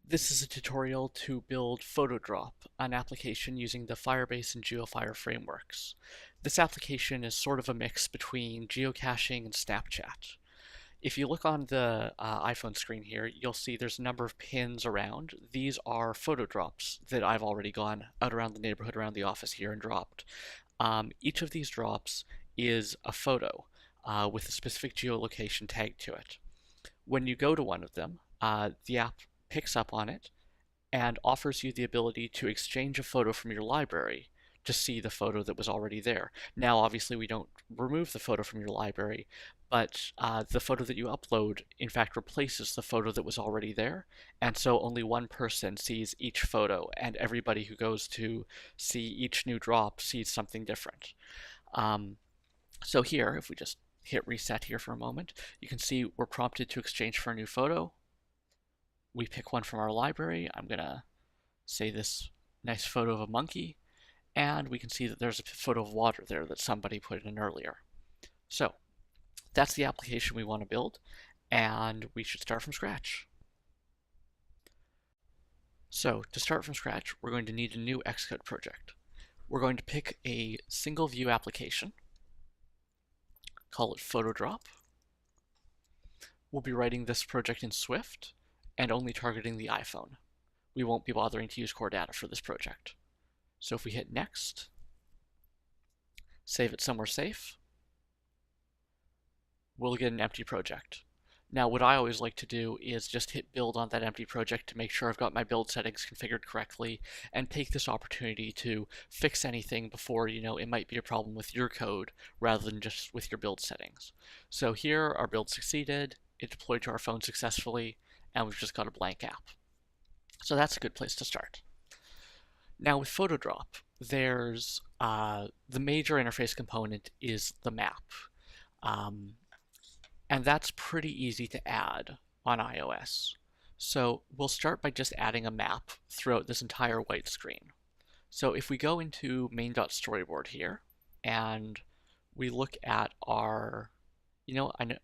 This is a tutorial to build PhotoDrop, an application using the Firebase and GeoFire frameworks. This application is sort of a mix between geocaching and Snapchat. If you look on the iPhone screen here, you'll see there's a number of pins around. These are photo drops that I've already gone out around the neighborhood around the office here and dropped. Each of these drops is a photo with a specific geolocation tagged to it. When you go to one of them, the app picks up on it and offers you the ability to exchange a photo from your library to see the photo that was already there. Now, obviously, we don't remove the photo from your library, but the photo that you upload, in fact, replaces the photo that was already there, and so only one person sees each photo, and everybody who goes to see each new drop sees something different. So here, if we just hit reset here for a moment, you can see we're prompted to exchange for a new photo. We pick one from our library. I'm going to say this nice photo of a monkey, and we can see that there's a photo of water there that somebody put in earlier. So that's the application we want to build, and we should start from scratch. So to start from scratch, we're going to need a new Xcode project. We're going to pick a single view application, call it PhotoDrop. We'll be writing this project in Swift and only targeting the iPhone. We won't be bothering to use core data for this project. So if we hit next, save it somewhere safe, we'll get an empty project. Now what I always like to do is just hit build on that empty project to make sure I've got my build settings configured correctly and take this opportunity to fix anything before it might be a problem with your code rather than just with your build settings. So here our build succeeded, it deployed to our phone successfully, and we've just got a blank app. So that's a good place to start. Now with PhotoDrop, there's the major interface component is the map. And that's pretty easy to add on iOS. So we'll start by just adding a map throughout this entire white screen. So if we go into main.storyboard here, and we look at our, an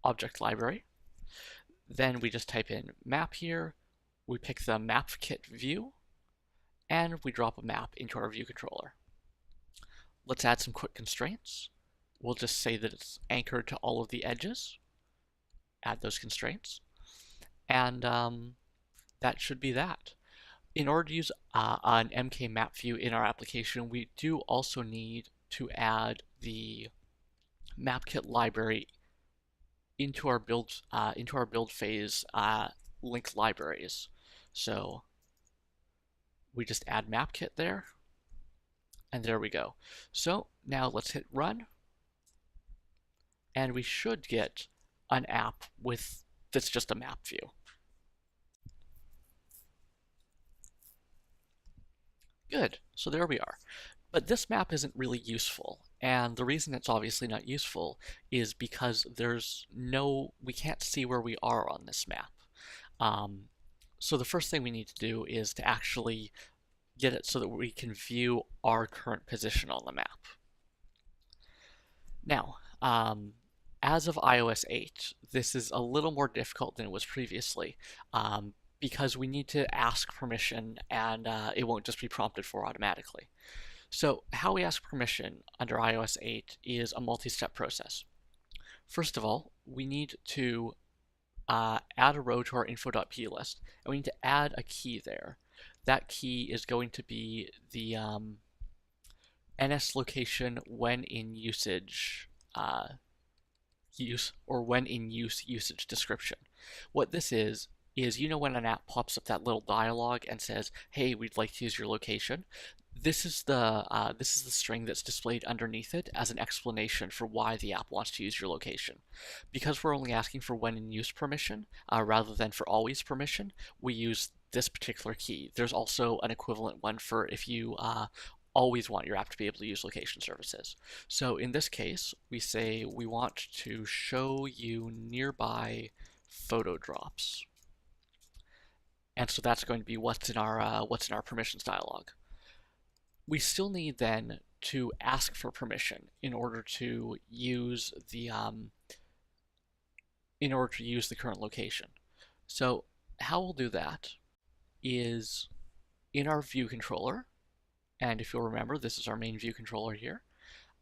object library, then we just type in map here, we pick the map kit view, and we drop a map into our view controller. Let's add some quick constraints. We'll just say that it's anchored to all of the edges, add those constraints, and that should be that. In order to use an MK map view in our application, we do also need to add the mapkit library into our build phase linked libraries. So we just add mapkit there, and there we go. So now let's hit run, and we should get an app that's just a map view. Good, so there we are. But this map isn't really useful, and the reason it's obviously not useful is because we can't see where we are on this map. So the first thing we need to do is to actually get it so that we can view our current position on the map. Now, as of iOS 8, this is a little more difficult than it was previously because we need to ask permission, and it won't just be prompted for automatically. So how we ask permission under iOS 8 is a multi-step process. First of all, we need to add a row to our info.plist, and we need to add a key there. That key is going to be the NS location when in usage when in use usage description. What this is when an app pops up that little dialog and says, "Hey, we'd like to use your location." This is the string that's displayed underneath it as an explanation for why the app wants to use your location. Because we're only asking for when in use permission rather than for always permission, we use this particular key. There's also an equivalent one for if you always want your app to be able to use location services. So in this case, we say we want to show you nearby photo drops. And so that's going to be what's in our permissions dialog. We still need then to ask for permission in order to use the current location. So how we'll do that is in our view controller, and if you'll remember, this is our main view controller here.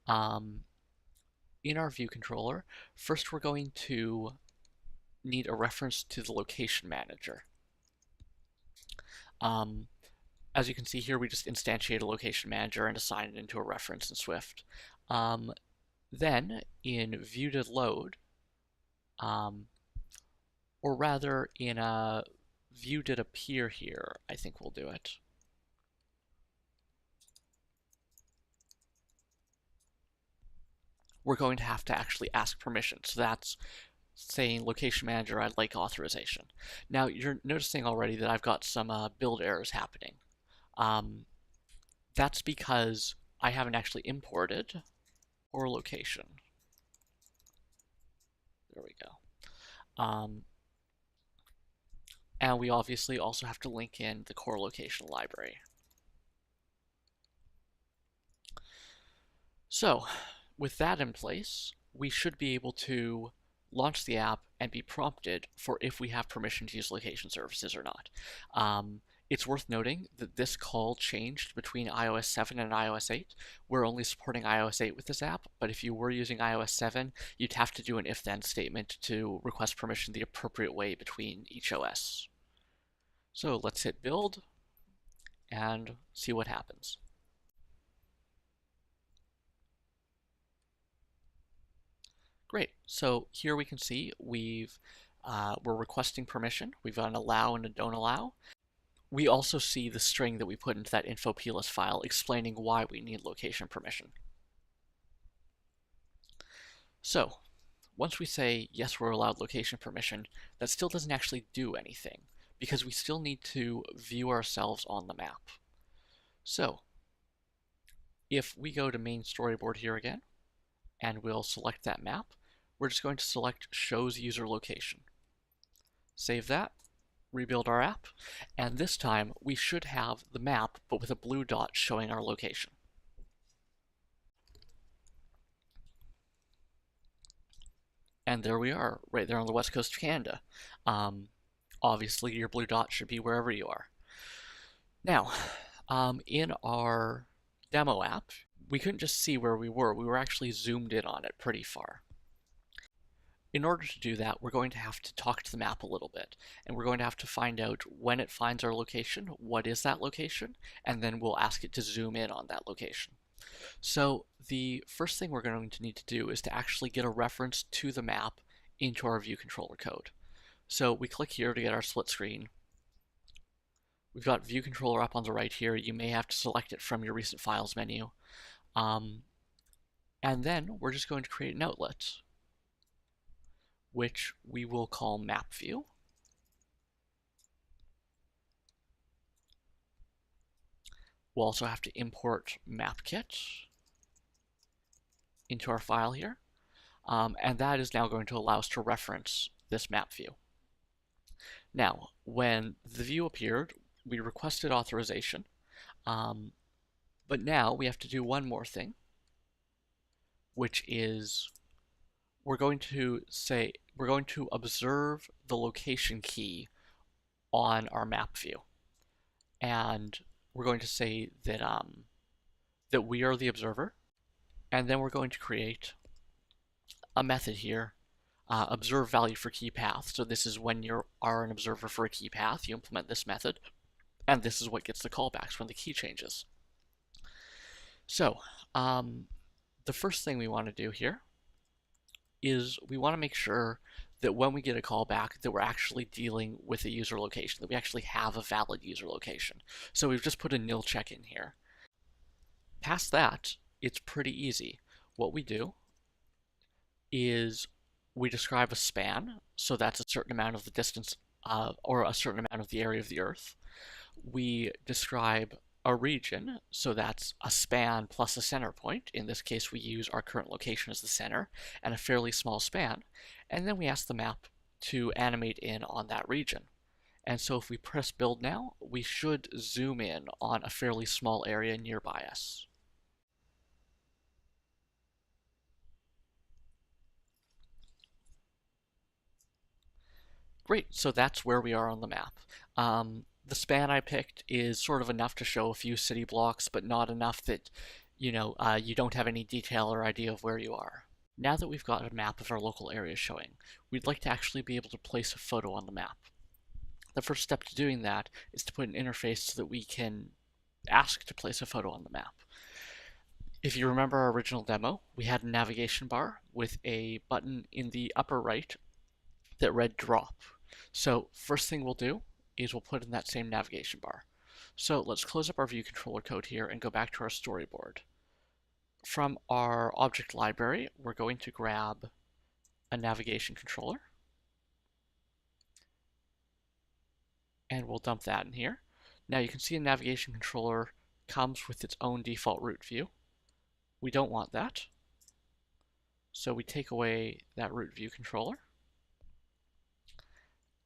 In our view controller, first we're going to need a reference to the location manager. As you can see here, we just instantiate a location manager and assign it into a reference in Swift. Then in view to load, or rather in a view did appear here, I think we'll do it. We're going to have to actually ask permission. So that's saying location manager, I'd like authorization. Now you're noticing already that I've got some build errors happening. That's because I haven't actually imported core location. There we go. And we obviously also have to link in the core location library. So with that in place, we should be able to launch the app and be prompted for if we have permission to use location services or not. It's worth noting that this call changed between iOS 7 and iOS 8. We're only supporting iOS 8 with this app, but if you were using iOS 7, you'd have to do an if-then statement to request permission the appropriate way between each OS. So let's hit build and see what happens. Great. So here we can see we're requesting permission. We've got an allow and a don't allow. We also see the string that we put into that info plist file explaining why we need location permission. So once we say yes, we're allowed location permission, that still doesn't actually do anything because we still need to view ourselves on the map. So if we go to main storyboard here again, and we'll select that map, we're just going to select shows user location. Save that, rebuild our app, and this time we should have the map but with a blue dot showing our location. And there we are, right there on the west coast of Canada. Obviously your blue dot should be wherever you are. Now, in our demo app, we couldn't just see where we were actually zoomed in on it pretty far. In order to do that, we're going to have to talk to the map a little bit, and we're going to have to find out when it finds our location, what is that location, and then we'll ask it to zoom in on that location. So the first thing we're going to need to do is to actually get a reference to the map into our view controller code. So we click here to get our split screen. We've got view controller up on the right here. You may have to select it from your recent files menu. And then we're just going to create an outlet, which we will call map view. We'll also have to import mapkit into our file here. And that is now going to allow us to reference this map view. Now, when the view appeared, we requested authorization, but now we have to do one more thing, which is we're going to observe the location key on our map view, and we're going to say that that we are the observer, and then we're going to create a method here, observe value for key path. So this is when you are an observer for a key path, you implement this method, and this is what gets the callbacks when the key changes. So the first thing we want to do here is we want to make sure that when we get a callback that we're actually dealing with a user location, that we actually have a valid user location. So we've just put a nil check in here. Past that, it's pretty easy. What we do is we describe a span, so that's a certain amount of the distance or a certain amount of the area of the Earth. We describe a region, so that's a span plus a center point. In this case, we use our current location as the center and a fairly small span. And then we ask the map to animate in on that region. And so if we press build now, we should zoom in on a fairly small area nearby us. Great, so that's where we are on the map. The span I picked is sort of enough to show a few city blocks, but not enough that, you don't have any detail or idea of where you are. Now that we've got a map of our local area showing, we'd like to actually be able to place a photo on the map. The first step to doing that is to put an interface so that we can ask to place a photo on the map. If you remember our original demo, we had a navigation bar with a button in the upper right that read drop. So first thing we'll do is we'll put in that same navigation bar. So let's close up our view controller code here and go back to our storyboard. From our object library, we're going to grab a navigation controller, and we'll dump that in here. Now you can see a navigation controller comes with its own default root view. We don't want that, so we take away that root view controller,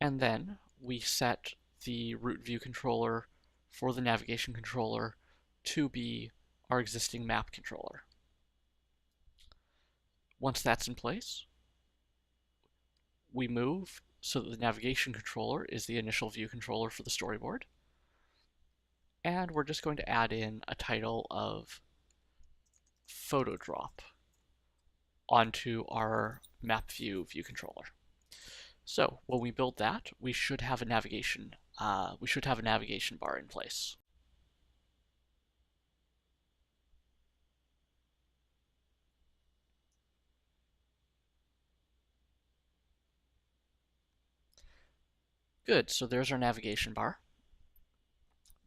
and then we set the root view controller for the navigation controller to be our existing map controller. Once that's in place, we move so that the navigation controller is the initial view controller for the storyboard. And we're just going to add in a title of photo drop onto our map view controller. So when we build that, we should have a navigation bar in place. Good, so there's our navigation bar,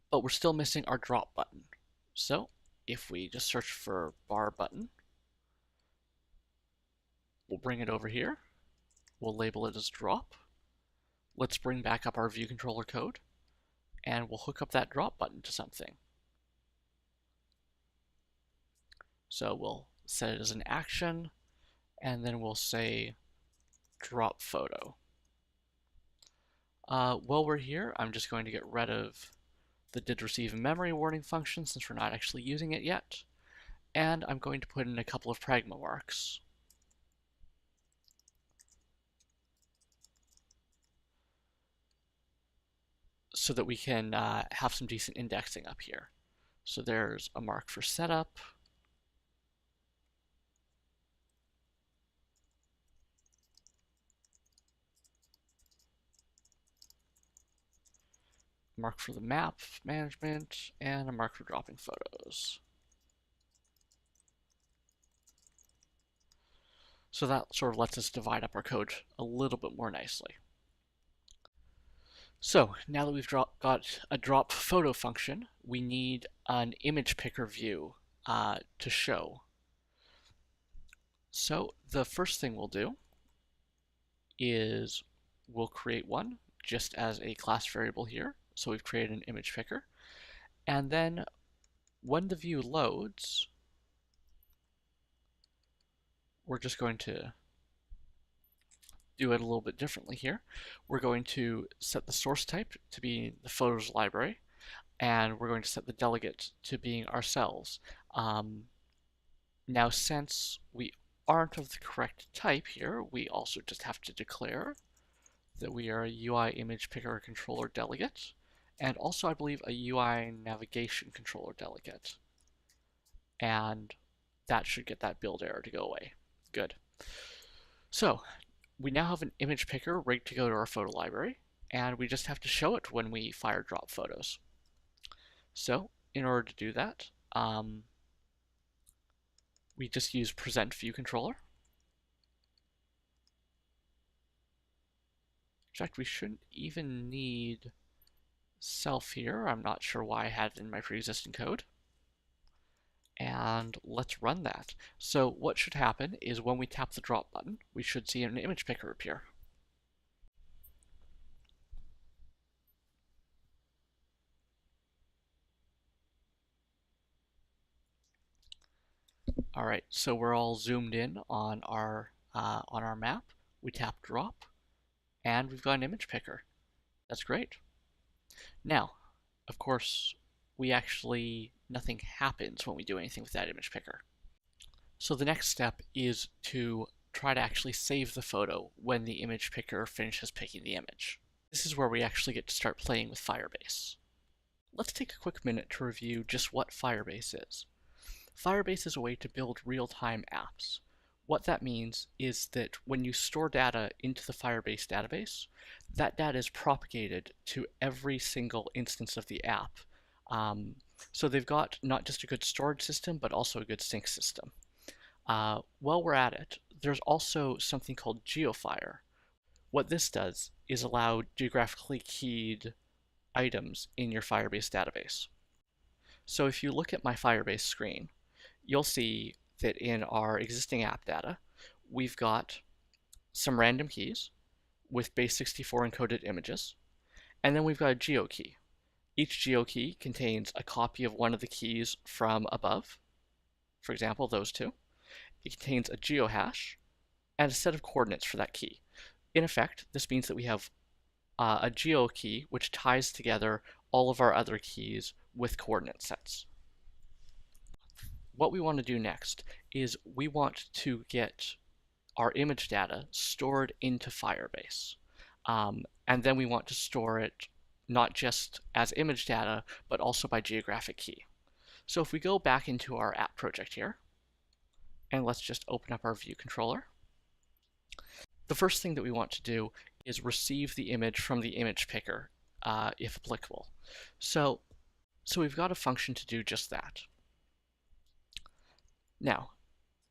but we're still missing our drop button. So if we just search for bar button, we'll bring it over here. We'll label it as drop. Let's bring back up our view controller code, and we'll hook up that drop button to something. So we'll set it as an action, and then we'll say drop photo. While we're here, I'm just going to get rid of the did receive a memory warning function since we're not actually using it yet. And I'm going to put in a couple of pragma marks. So that we can have some decent indexing up here. So there's a mark for setup. Mark for the map management, and a mark for dropping photos. So that sort of lets us divide up our code a little bit more nicely. So now that we've got a drop photo function, we need an image picker view to show. So the first thing we'll do is we'll create one just as a class variable here. So we've created an image picker. And then when the view loads, we're just going to do it a little bit differently here. We're going to set the source type to be the photos library, and we're going to set the delegate to being ourselves. Now, since we aren't of the correct type here, we also just have to declare that we are a UI image picker controller delegate, and also I believe a UI navigation controller delegate. And that should get that build error to go away. Good. So we now have an image picker rigged to go to our photo library, and we just have to show it when we fire drop photos. So in order to do that, we just use present view controller. In fact, we shouldn't even need self here. I'm not sure why I had it in my pre-existing code. And let's run that. So what should happen is when we tap the drop button, we should see an image picker appear. All right, so we're all zoomed in on our map. We tap drop, and we've got an image picker. That's great. Now, of course, nothing happens when we do anything with that image picker. So the next step is to try to actually save the photo when the image picker finishes picking the image. This is where we actually get to start playing with Firebase. Let's take a quick minute to review just what Firebase is. Firebase is a way to build real-time apps. What that means is that when you store data into the Firebase database, that data is propagated to every single instance of the app. So they've got not just a good storage system, but also a good sync system. While we're at it, there's also something called GeoFire. What this does is allow geographically keyed items in your Firebase database. So if you look at my Firebase screen, you'll see that in our existing app data, we've got some random keys with base64 encoded images, and then we've got a geo key. Each geo key contains a copy of one of the keys from above, for example, those two. It contains a geohash and a set of coordinates for that key. In effect, this means that we have a geo key which ties together all of our other keys with coordinate sets. What we want to do next is we want to get our image data stored into Firebase. And then we want to store it not just as image data, but also by geographic key. So if we go back into our app project here, and let's just open up our view controller, the first thing that we want to do is receive the image from the image picker, if applicable. So we've got a function to do just that. Now,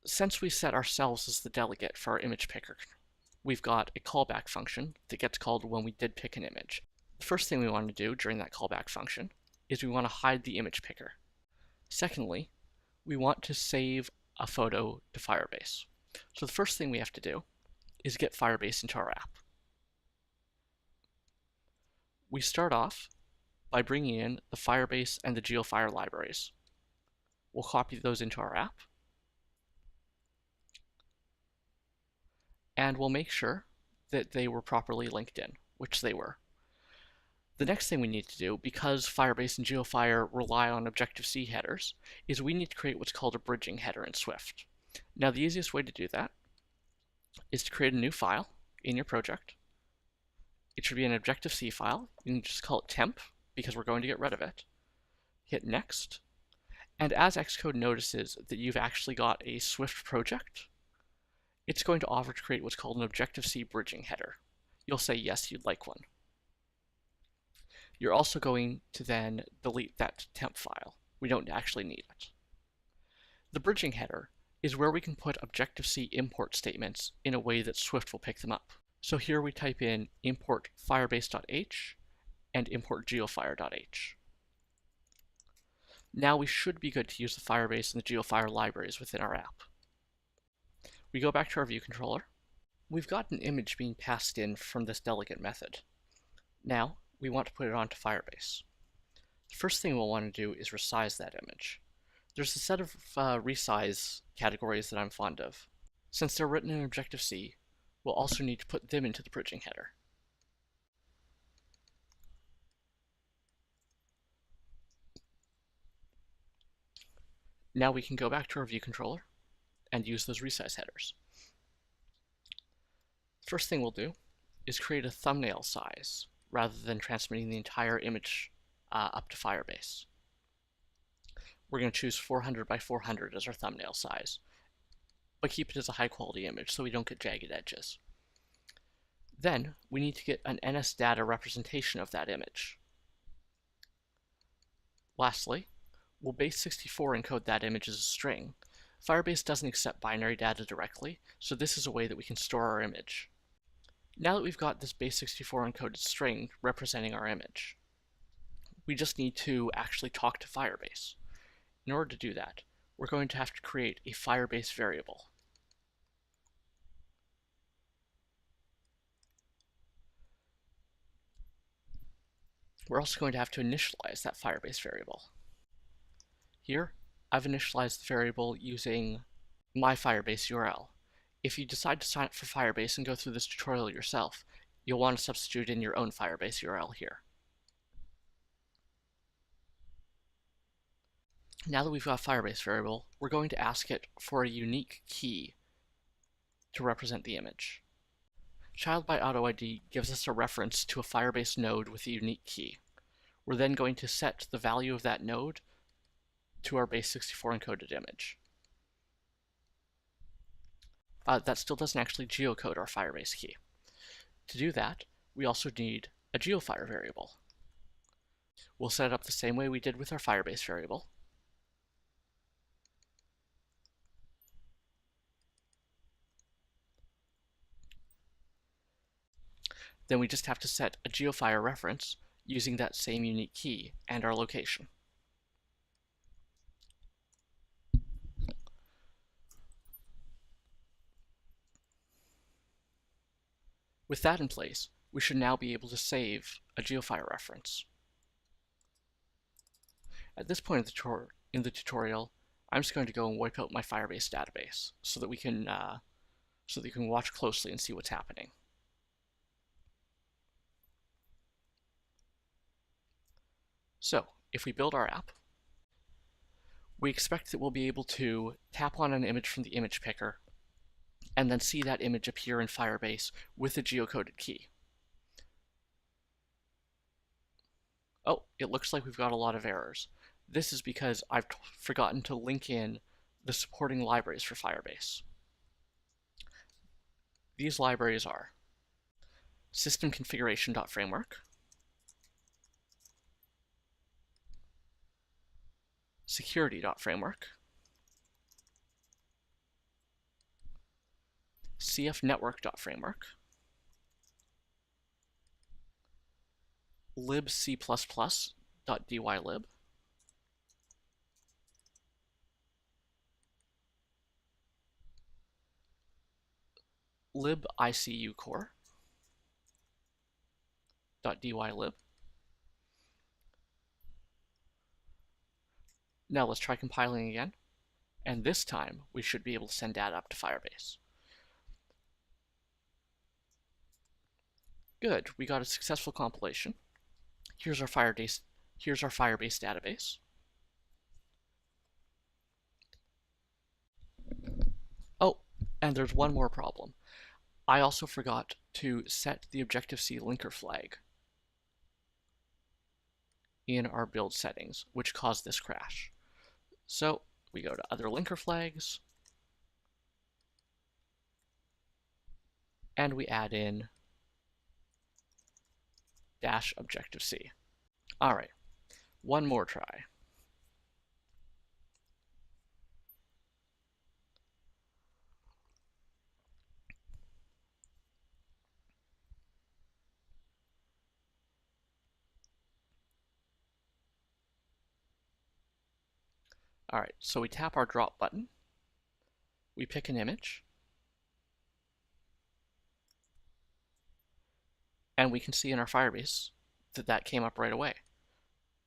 since we set ourselves as the delegate for our image picker, we've got a callback function that gets called when we did pick an image. The first thing we want to do during that callback function is we want to hide the image picker. Secondly, we want to save a photo to Firebase. So the first thing we have to do is get Firebase into our app. We start off by bringing in the Firebase and the GeoFire libraries. We'll copy those into our app, and we'll make sure that they were properly linked in, which they were. The next thing we need to do, because Firebase and GeoFire rely on Objective-C headers, is we need to create what's called a bridging header in Swift. Now, the easiest way to do that is to create a new file in your project. It should be an Objective-C file. You can just call it temp, because we're going to get rid of it. Hit next, and as Xcode notices that you've actually got a Swift project, it's going to offer to create what's called an Objective-C bridging header. You'll say yes, you'd like one. You're also going to then delete that temp file. We don't actually need it. The bridging header is where we can put Objective-C import statements in a way that Swift will pick them up. So here we type in import firebase.h and import geofire.h. Now we should be good to use the Firebase and the GeoFire libraries within our app. We go back to our view controller. We've got an image being passed in from this delegate method. Now we want to put it onto Firebase. The first thing we'll want to do is resize that image. There's a set of resize categories that I'm fond of. Since they're written in Objective-C, we'll also need to put them into the bridging header. Now we can go back to our view controller and use those resize headers. First thing we'll do is create a thumbnail size rather than transmitting the entire image up to Firebase. We're going to choose 400 by 400 as our thumbnail size, but keep it as a high quality image so we don't get jagged edges. Then we need to get an NSData representation of that image. Lastly, we'll base64 encode that image as a string. Firebase doesn't accept binary data directly, so this is a way that we can store our image. Now that we've got this base64 encoded string representing our image, we just need to actually talk to Firebase. In order to do that, we're going to have to create a Firebase variable. We're also going to have to initialize that Firebase variable. Here, I've initialized the variable using my Firebase URL. If you decide to sign up for Firebase and go through this tutorial yourself, you'll want to substitute in your own Firebase URL here. Now that we've got a Firebase variable, we're going to ask it for a unique key to represent the image. Child by AutoID gives us a reference to a Firebase node with a unique key. We're then going to set the value of that node to our base64 encoded image. That still doesn't actually geocode our Firebase key. To do that, we also need a geofire variable. We'll set it up the same way we did with our Firebase variable. Then we just have to set a geofire reference using that same unique key and our location. With that in place, we should now be able to save a geofire reference. At this point in the tutorial, I'm just going to go and wipe out my Firebase database so that you can watch closely and see what's happening. So, if we build our app, we expect that we'll be able to tap on an image from the image picker and then see that image appear in Firebase with a geocoded key. Oh, it looks like we've got a lot of errors. This is because I've forgotten to link in the supporting libraries for Firebase. These libraries are systemconfiguration.framework, security.framework, cfnetwork.framework, libc++.dylib, libicucore.dylib. Now let's try compiling again, and this time we should be able to send data up to Firebase. Good, we got a successful compilation. Here's our Firebase database. Oh, and there's one more problem. I also forgot to set the Objective-C linker flag in our build settings, which caused this crash. So we go to Other Linker Flags, and we add in -Objective-C. All right, one more try. All right, so we tap our drop button, we pick an image, and we can see in our Firebase that came up right away.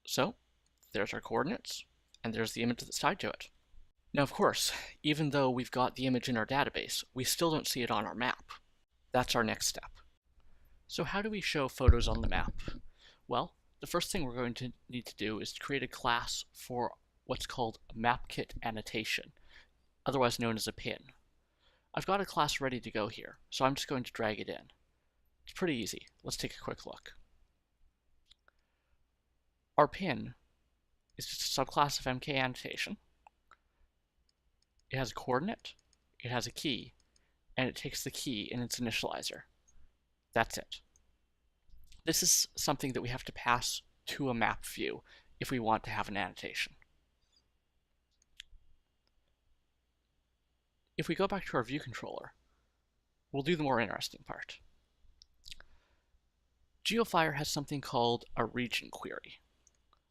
So there's our coordinates, and there's the image that's tied to it. Now, of course, even though we've got the image in our database, we still don't see it on our map. That's our next step. So how do we show photos on the map? Well, the first thing we're going to need to do is to create a class for what's called a MapKit annotation, otherwise known as a pin. I've got a class ready to go here, so I'm just going to drag it in. It's pretty easy. Let's take a quick look. Our pin is just a subclass of MK annotation. It has a coordinate, it has a key, and it takes the key in its initializer. That's it. This is something that we have to pass to a map view if we want to have an annotation. If we go back to our view controller, we'll do the more interesting part. GeoFire has something called a region query.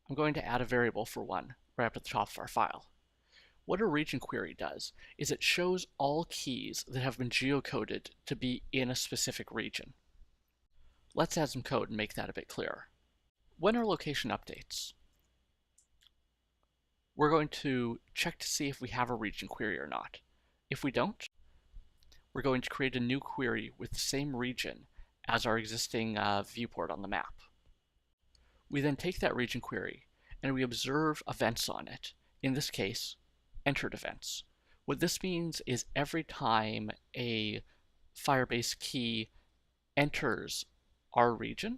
I'm going to add a variable for one right up at the top of our file. What a region query does is it shows all keys that have been geocoded to be in a specific region. Let's add some code and make that a bit clearer. When our location updates, we're going to check to see if we have a region query or not. If we don't, we're going to create a new query with the same region as our existing viewport on the map. We then take that region query and we observe events on it, in this case, entered events. What this means is every time a Firebase key enters our region,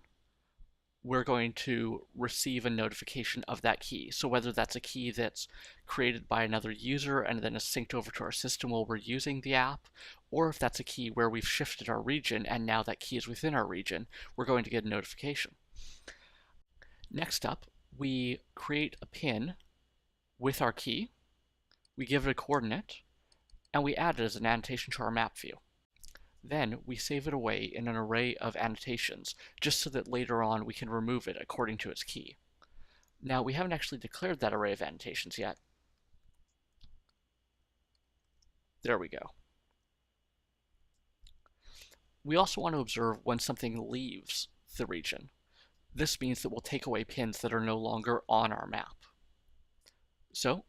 we're going to receive a notification of that key. So whether that's a key that's created by another user and then is synced over to our system while we're using the app, or if that's a key where we've shifted our region and now that key is within our region, we're going to get a notification. Next up, we create a pin with our key, we give it a coordinate, and we add it as an annotation to our map view. Then we save it away in an array of annotations, just so that later on we can remove it according to its key. Now, we haven't actually declared that array of annotations yet. There we go. We also want to observe when something leaves the region. This means that we'll take away pins that are no longer on our map. So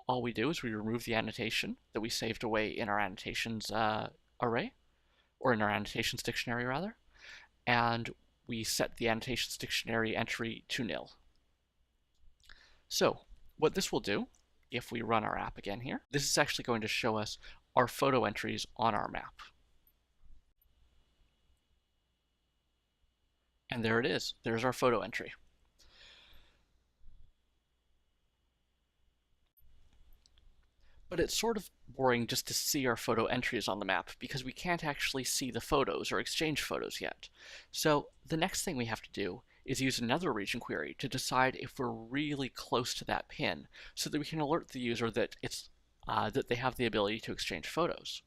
all we do is we remove the annotation that we saved away in our annotations array, or in our annotations dictionary rather, and we set the annotations dictionary entry to nil. So what this will do, if we run our app again here, this is actually going to show us our photo entries on our map. And there it is. There's our photo entry. But it's sort of boring just to see our photo entries on the map because we can't actually see the photos or exchange photos yet. So the next thing we have to do is use another region query to decide if we're really close to that pin so that we can alert the user that that they have the ability to exchange photos.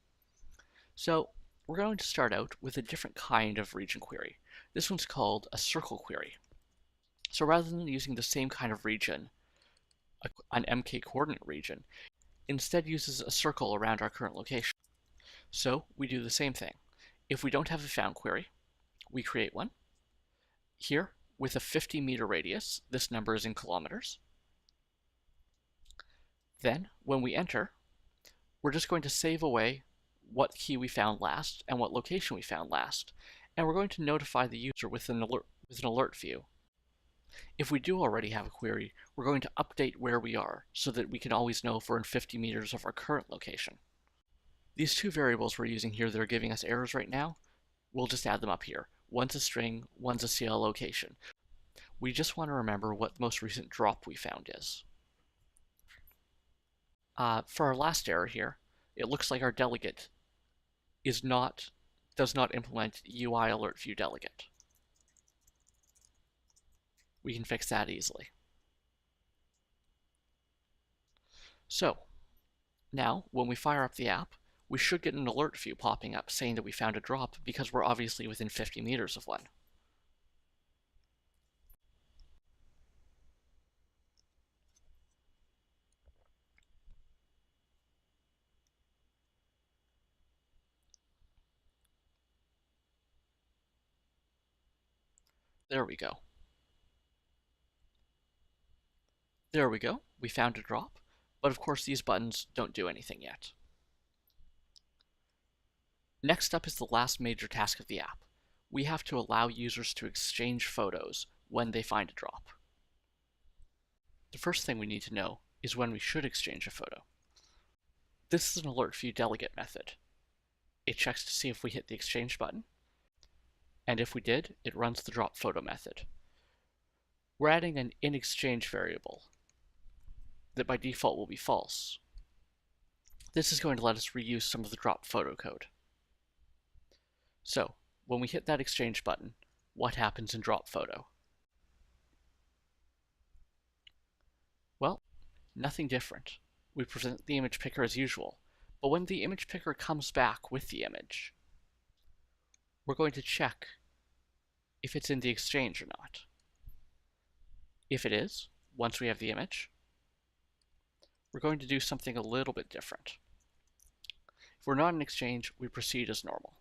So we're going to start out with a different kind of region query. This one's called a circle query. So rather than using the same kind of region, an MK coordinate region, instead uses a circle around our current location. So we do the same thing. If we don't have a found query, we create one. Here, with a 50-meter radius, this number is in kilometers. Then, when we enter, we're just going to save away what key we found last and what location we found last, and we're going to notify the user with an alert view. If we do already have a query, we're going to update where we are so that we can always know if we're in 50 meters of our current location. These two variables we're using here that are giving us errors right now, we'll just add them up here. One's a string, one's a CL location. We just want to remember what the most recent drop we found is. For our last error here, it looks like our delegate does not implement UI alert view delegate. We can fix that easily. So now when we fire up the app, we should get an alert view popping up saying that we found a drop because we're obviously within 50 meters of one. There we go. There we go. We found a drop, but of course these buttons don't do anything yet. Next up is the last major task of the app. We have to allow users to exchange photos when they find a drop. The first thing we need to know is when we should exchange a photo. This is an alert view delegate method. It checks to see if we hit the exchange button, and if we did, it runs the drop photo method. We're adding an inExchange variable that by default will be false. This is going to let us reuse some of the drop photo code. So, when we hit that exchange button, what happens in drop photo? Well, nothing different. We present the image picker as usual, but when the image picker comes back with the image, we're going to check if it's in the exchange or not. If it is, once we have the image, we're going to do something a little bit different. If we're not in exchange, we proceed as normal.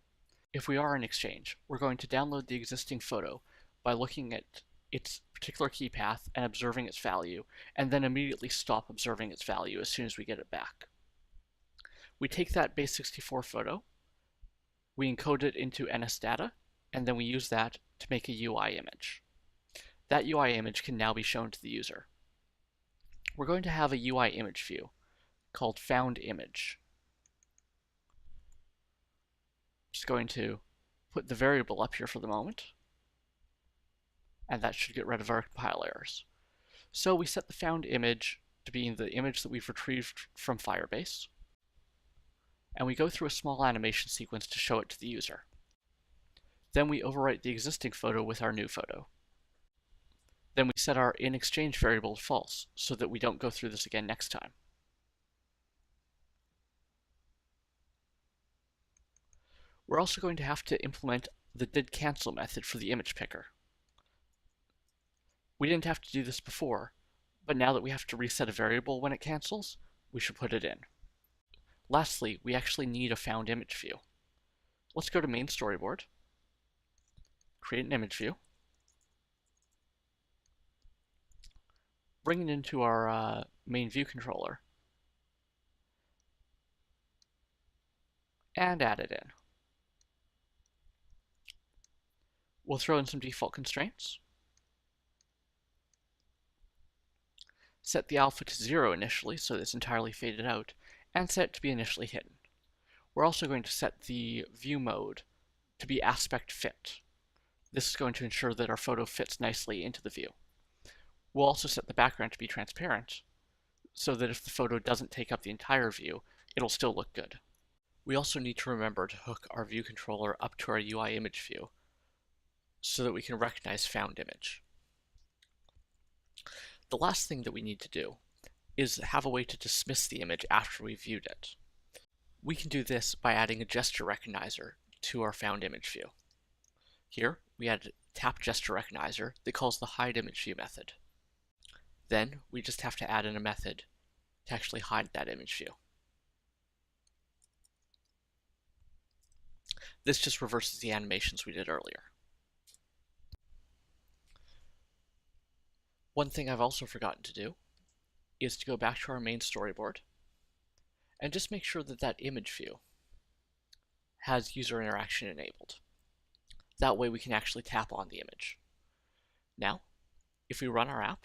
If we are in exchange, we're going to download the existing photo by looking at its particular key path and observing its value, and then immediately stop observing its value as soon as we get it back. We take that base64 photo, we encode it into NS data, and then we use that to make a UI image. That UI image can now be shown to the user. We're going to have a UI image view called found image Just going to put the variable up here for the moment, and that should get rid of our compile errors. So we set the found image to be the image that we've retrieved from Firebase, and we go through a small animation sequence to show it to the user. Then we overwrite the existing photo with our new photo. Then we set our inExchange variable to false so that we don't go through this again next time. We're also going to have to implement the didCancel method for the image picker. We didn't have to do this before, but now that we have to reset a variable when it cancels, we should put it in. Lastly, we actually need a found image view. Let's go to main storyboard, create an image view, bring it into our main view controller, and add it in. We'll throw in some default constraints, set the alpha to 0 initially so that it's entirely faded out, and set it to be initially hidden. We're also going to set the view mode to be aspect fit. This is going to ensure that our photo fits nicely into the view. We'll also set the background to be transparent, so that if the photo doesn't take up the entire view, it'll still look good. We also need to remember to hook our view controller up to our UI image view, so that we can recognize found image. The last thing that we need to do is have a way to dismiss the image after we've viewed it. We can do this by adding a gesture recognizer to our found image view. Here, we add a tap gesture recognizer that calls the hide image view method. Then, we just have to add in a method to actually hide that image view. This just reverses the animations we did earlier. One thing I've also forgotten to do is to go back to our main storyboard and just make sure that that image view has user interaction enabled. That way we can actually tap on the image. Now, if we run our app,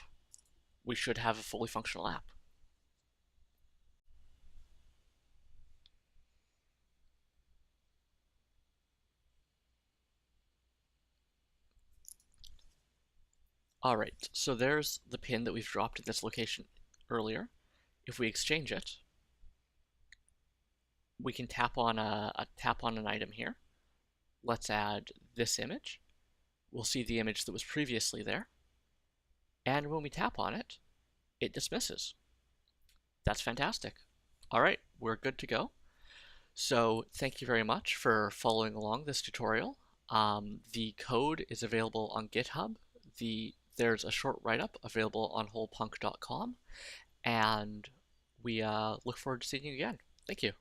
we should have a fully functional app. Alright, so there's the pin that we've dropped in this location earlier. If we exchange it, we can tap on an item here. Let's add this image. We'll see the image that was previously there. And when we tap on it, it dismisses. That's fantastic. Alright, we're good to go. So thank you very much for following along this tutorial. The code is available on GitHub. There's a short write-up available on wholepunk.com, and we look forward to seeing you again. Thank you.